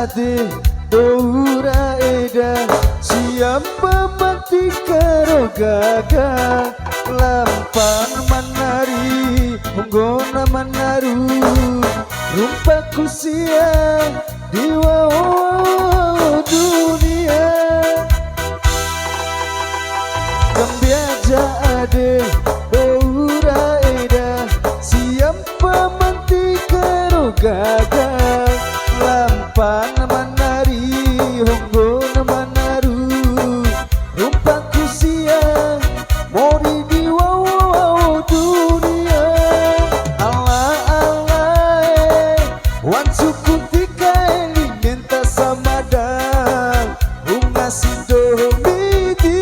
ade ora eda siapa mati karo gaga lampan manari unggona manaru rumpaku siang di wow dunia kambiaja ade ora eda siapa mati karo gaga lampan manari unggona manaru rumpaku siang mori di wow dunia Allah Allah wansuku tika elinenta samada bunga sidomidi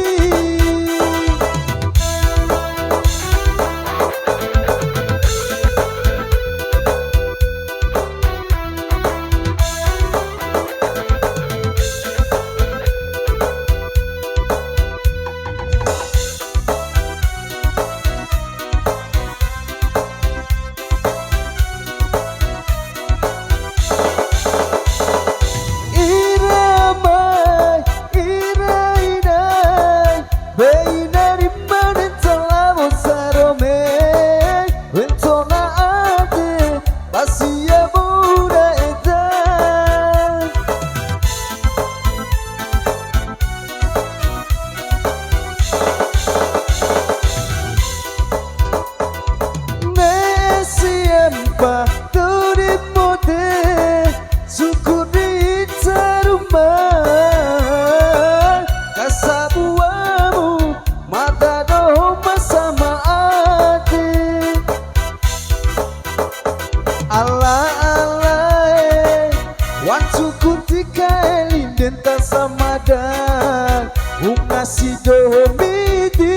bunga sidomidi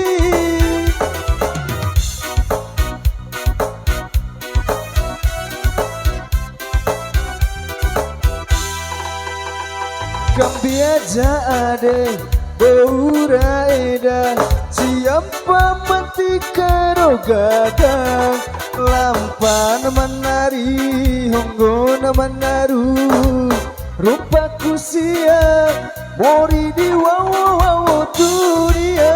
kambiaja ade ora eda siapa mati karo gaga lampan menari honggona manaru rupaku siang mori di wow dunia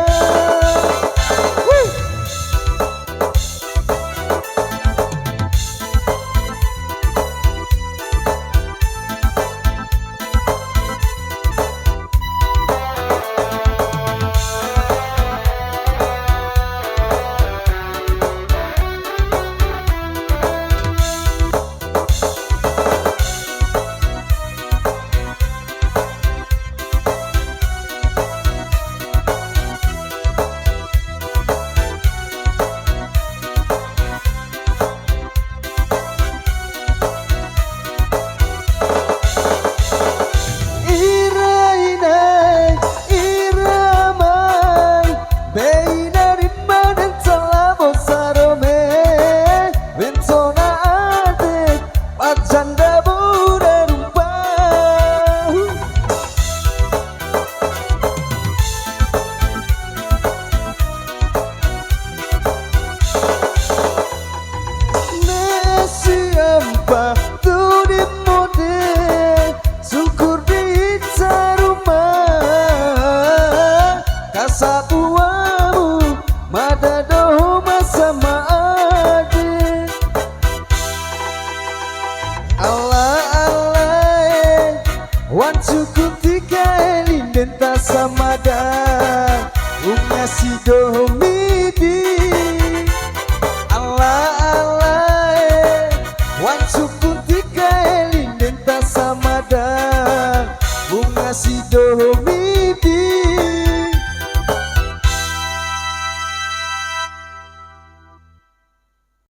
wansuku tika elindenta samada bunga sidomidi